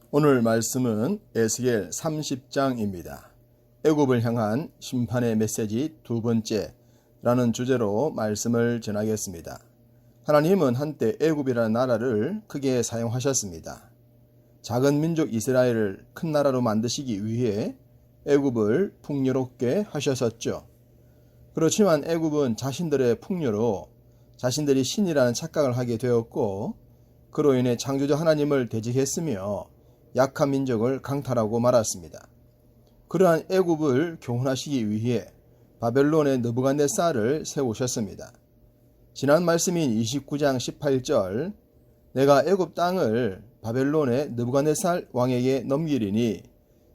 오늘 말씀은 에스겔 30장입니다. 애굽을 향한 심판의 메시지 두 번째라는 주제로 말씀을 전하겠습니다. 하나님은 한때 애굽이라는 나라를 크게 사용하셨습니다. 작은 민족 이스라엘을 큰 나라로 만드시기 위해 애굽을 풍요롭게 하셨었죠. 그렇지만 애굽은 자신들의 풍요로 자신들이 신이라는 착각을 하게 되었고, 그로 인해 창조주 하나님을 대적했으며 약한 민족을 강탈하고 말았습니다. 그러한 애굽을 교훈하시기 위해 바벨론의 느부갓네살을 세우셨습니다. 지난 말씀인 29장 18절 내가 애굽 땅을 바벨론의 느부갓네살 왕에게 넘기리니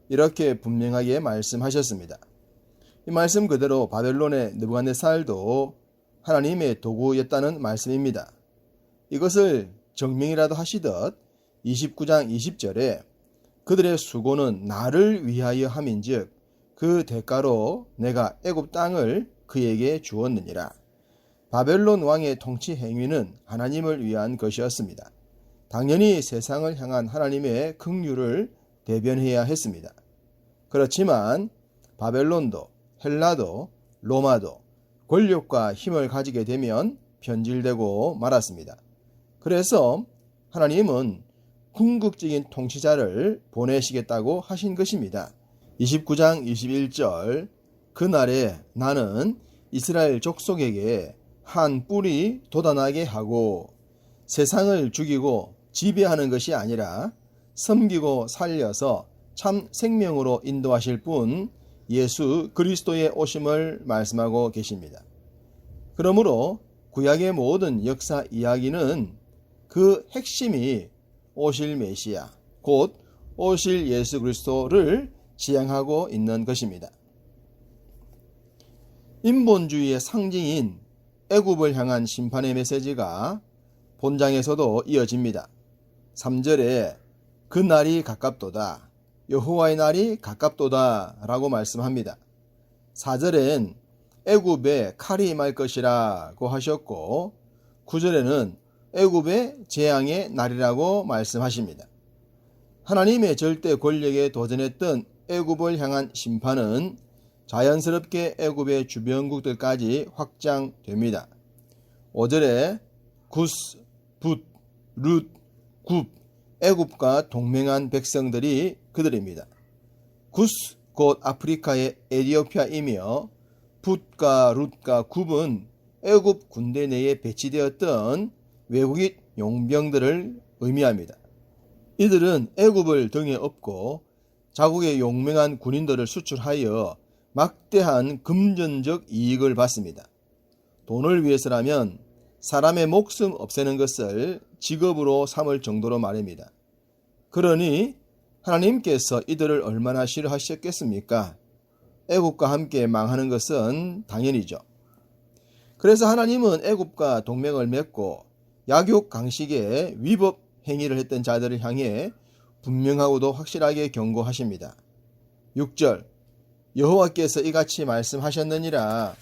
이렇게 분명하게 말씀하셨습니다. 이 말씀 그대로 바벨론의 느부갓네살도 하나님의 도구였다는 말씀입니다. 이것을 정명이라도 하시듯 29장 20절에 그들의 수고는 나를 위하여 함인즉 그 대가로 내가 애굽 땅을 그에게 주었느니라. 바벨론 왕의 통치 행위는 하나님을 위한 것이었습니다. 당연히 세상을 향한 하나님의 긍휼을 대변해야 했습니다. 그렇지만 바벨론도 헬라도 로마도 권력과 힘을 가지게 되면 변질되고 말았습니다. 그래서 하나님은 궁극적인 통치자를 보내시겠다고 하신 것입니다. 29장 21절 그날에 나는 이스라엘 족속에게 한 뿔이 돋아나게 하고 세상을 죽이고 지배하는 것이 아니라 섬기고 살려서 참 생명으로 인도하실 분 예수 그리스도의 오심을 말씀하고 계십니다. 그러므로 구약의 모든 역사 이야기는 그 핵심이 오실 메시아, 곧 오실 예수 그리스도를 지향하고 있는 것입니다. 인본주의의 상징인 애굽을 향한 심판의 메시지가 본장에서도 이어집니다. 3절에 그 날이 가깝도다, 여호와의 날이 가깝도다 라고 말씀합니다. 4절엔 애굽에 칼이 임할 것이라고 하셨고 9절에는 애굽의 재앙의 날이라고 말씀하십니다. 하나님의 절대 권력에 도전했던 애굽을 향한 심판은 자연스럽게 애굽의 주변국들까지 확장됩니다. 5절에 구스, 붓, 룻, 굽, 애굽과 동맹한 백성들이 그들입니다. 구스 곧 아프리카의 에티오피아이며 붓과 룻과 굽은 애굽 군대 내에 배치되었던 외국인 용병들을 의미합니다. 이들은 애굽을 등에 업고 자국의 용맹한 군인들을 수출하여 막대한 금전적 이익을 받습니다. 돈을 위해서라면 사람의 목숨 없애는 것을 직업으로 삼을 정도로 말입니다. 그러니 하나님께서 이들을 얼마나 싫어하셨겠습니까? 애굽과 함께 망하는 것은 당연이죠. 그래서 하나님은 애굽과 동맹을 맺고 약육 강식에 위법 행위를 했던 자들을 향해 분명하고도 확실하게 경고하십니다. 6절 여호와께서 이같이 말씀하셨느니라.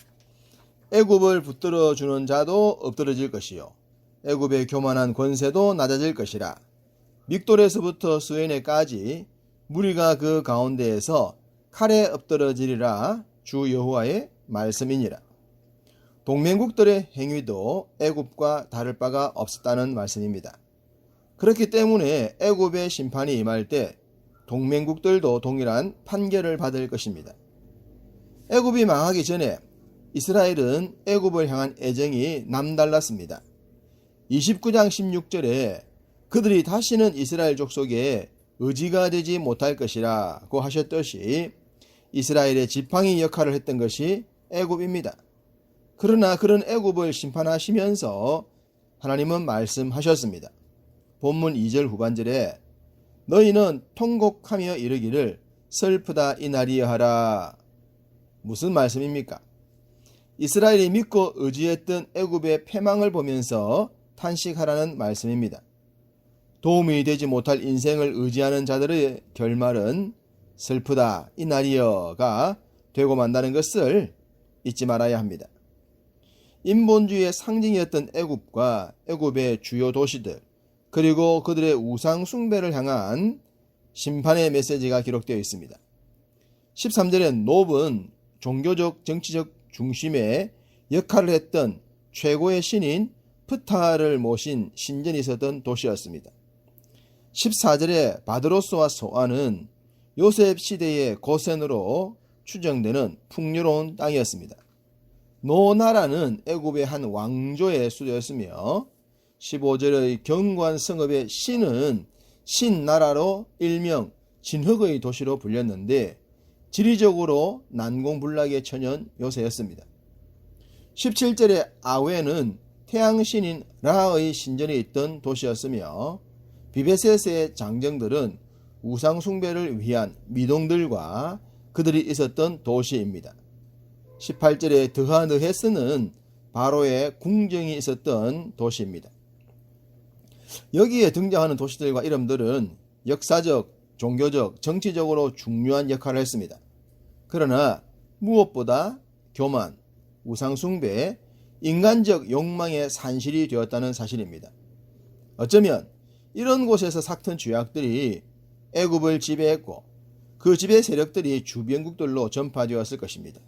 애굽을 붙들어 주는 자도 엎드러질 것이요 애굽의 교만한 권세도 낮아질 것이라. 믹돌에서부터 수에네까지 무리가 그 가운데에서 칼에 엎드러지리라. 주 여호와의 말씀이니라. 동맹국들의 행위도 애굽과 다를 바가 없었다는 말씀입니다. 그렇기 때문에 애굽의 심판이 임할 때 동맹국들도 동일한 판결을 받을 것입니다. 애굽이 망하기 전에 이스라엘은 애굽을 향한 애정이 남달랐습니다. 29장 16절에 그들이 다시는 이스라엘 족속의 의지가 되지 못할 것이라고 하셨듯이 이스라엘의 지팡이 역할을 했던 것이 애굽입니다. 그러나 그런 애굽을 심판하시면서 하나님은 말씀하셨습니다. 본문 2절 후반절에 너희는 통곡하며 이르기를 슬프다 이 날이여 하라. 무슨 말씀입니까? 이스라엘이 믿고 의지했던 애굽의 패망을 보면서 탄식하라는 말씀입니다. 도움이 되지 못할 인생을 의지하는 자들의 결말은 슬프다 이 날이여가 되고 만다는 것을 잊지 말아야 합니다. 인본주의의 상징이었던 애굽과 애굽의 주요 도시들 그리고 그들의 우상 숭배를 향한 심판의 메시지가 기록되어 있습니다. 13절엔 놉은 종교적 정치적 중심의 역할을 했던 최고의 신인 프타를 모신 신전이 있었던 도시였습니다. 14절에 바드로스와 소아는 요셉 시대의 고센으로 추정되는 풍요로운 땅이었습니다. 노나라는 애굽의 한 왕조의 수도였으며 15절의 견고한 성읍의 신은 신나라로 일명 진흙의 도시로 불렸는데 지리적으로 난공불락의 천연 요새였습니다. 17절의 아웨는 태양신인 라의 신전이 있던 도시였으며 비베셋의 장정들은 우상숭배를 위한 미동들과 그들이 있었던 도시입니다. 18절의 드하느헤스는 바로의 궁정이 있었던 도시입니다. 여기에 등장하는 도시들과 이름들은 역사적, 종교적, 정치적으로 중요한 역할을 했습니다. 그러나 무엇보다 교만, 우상숭배, 인간적 욕망의 산실이 되었다는 사실입니다. 어쩌면 이런 곳에서 삭튼 죄악들이 애굽을 지배했고 그 지배 세력들이 주변국들로 전파되었을 것입니다.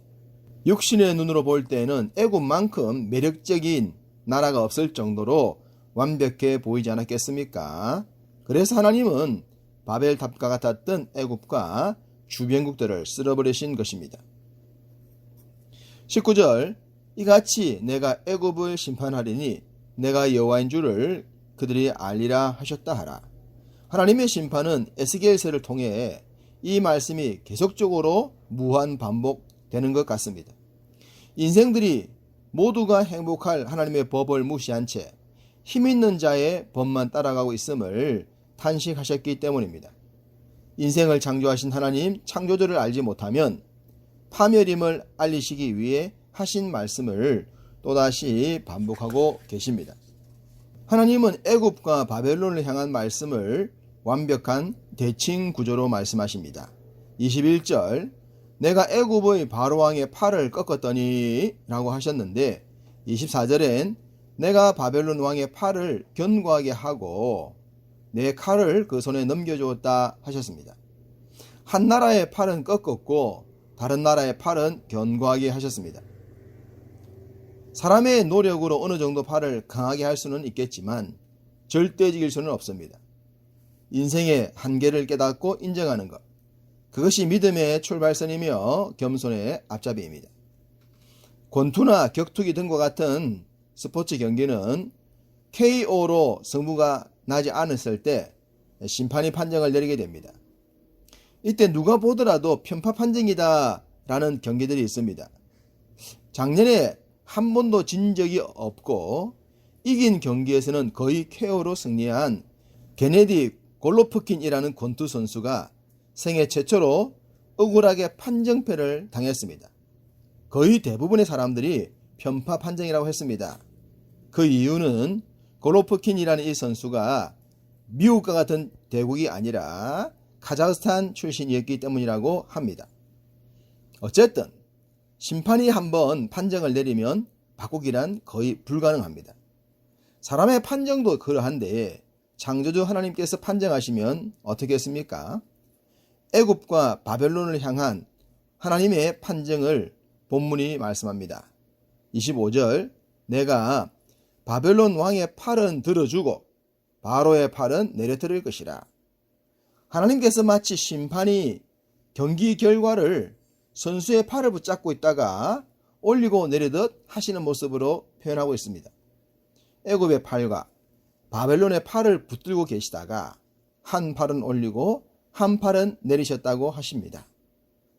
육신의 눈으로 볼 때는 애굽만큼 매력적인 나라가 없을 정도로 완벽해 보이지 않았겠습니까? 그래서 하나님은 바벨탑과 같았던 애굽과 주변국들을 쓸어버리신 것입니다. 19절 이같이 내가 애굽을 심판하리니 내가 여호와인 줄을 그들이 알리라 하셨다 하라. 하나님의 심판은 에스겔서를 통해 이 말씀이 계속적으로 무한 반복되는 것 같습니다. 인생들이 모두가 행복할 하나님의 법을 무시한 채 힘있는 자의 법만 따라가고 있음을 탄식하셨기 때문입니다. 인생을 창조하신 하나님 창조주를 알지 못하면 파멸임을 알리시기 위해 하신 말씀을 또다시 반복하고 계십니다. 하나님은 애굽과 바벨론을 향한 말씀을 완벽한 대칭 구조로 말씀하십니다. 21절 내가 애굽의 바로왕의 팔을 꺾었더니 라고 하셨는데 24절엔 내가 바벨론 왕의 팔을 견고하게 하고 내 칼을 그 손에 넘겨주었다 하셨습니다. 한 나라의 팔은 꺾었고 다른 나라의 팔은 견고하게 하셨습니다. 사람의 노력으로 어느 정도 팔을 강하게 할 수는 있겠지만 절대적일 수는 없습니다. 인생의 한계를 깨닫고 인정하는 것, 그것이 믿음의 출발선이며 겸손의 앞잡이입니다. 권투나 격투기 등과 같은 스포츠 경기는 KO로 승부가 나지 않았을 때 심판이 판정을 내리게 됩니다. 이때 누가 보더라도 편파 판정이다 라는 경기들이 있습니다. 작년에 한 번도 진 적이 없고 이긴 경기에서는 거의 KO로 승리한 게네디 골로프킨이라는 권투 선수가 생애 최초로 억울하게 판정패를 당했습니다. 거의 대부분의 사람들이 편파 판정이라고 했습니다. 그 이유는 골로프킨이라는 이 선수가 미국과 같은 대국이 아니라 카자흐스탄 출신이었기 때문이라고 합니다. 어쨌든 심판이 한번 판정을 내리면 바꾸기란 거의 불가능합니다. 사람의 판정도 그러한데 창조주 하나님께서 판정하시면 어떻겠습니까? 애굽과 바벨론을 향한 하나님의 판정을 본문이 말씀합니다. 25절 내가 바벨론 왕의 팔은 들어주고 바로의 팔은 내려뜨릴 것이라. 하나님께서 마치 심판이 경기 결과를 선수의 팔을 붙잡고 있다가 올리고 내리듯 하시는 모습으로 표현하고 있습니다. 애굽의 팔과 바벨론의 팔을 붙들고 계시다가 한 팔은 올리고 한 팔은 내리셨다고 하십니다.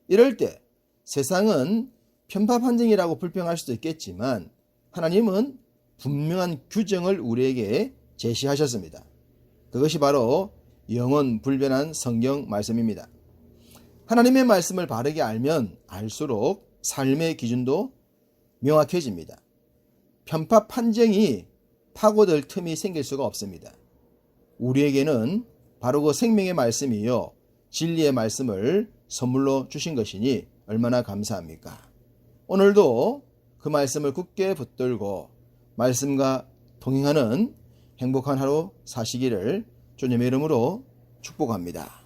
이럴 때 세상은 편파 판정이라고 불평할 수도 있겠지만 하나님은 분명한 규정을 우리에게 제시하셨습니다. 그것이 바로 영원 불변한 성경 말씀입니다. 하나님의 말씀을 바르게 알면 알수록 삶의 기준도 명확해집니다. 편파 판정이 파고들 틈이 생길 수가 없습니다. 우리에게는 바로 그 생명의 말씀이요 진리의 말씀을 선물로 주신 것이니 얼마나 감사합니까? 오늘도 그 말씀을 굳게 붙들고 말씀과 동행하는 행복한 하루 사시기를 주님의 이름으로 축복합니다.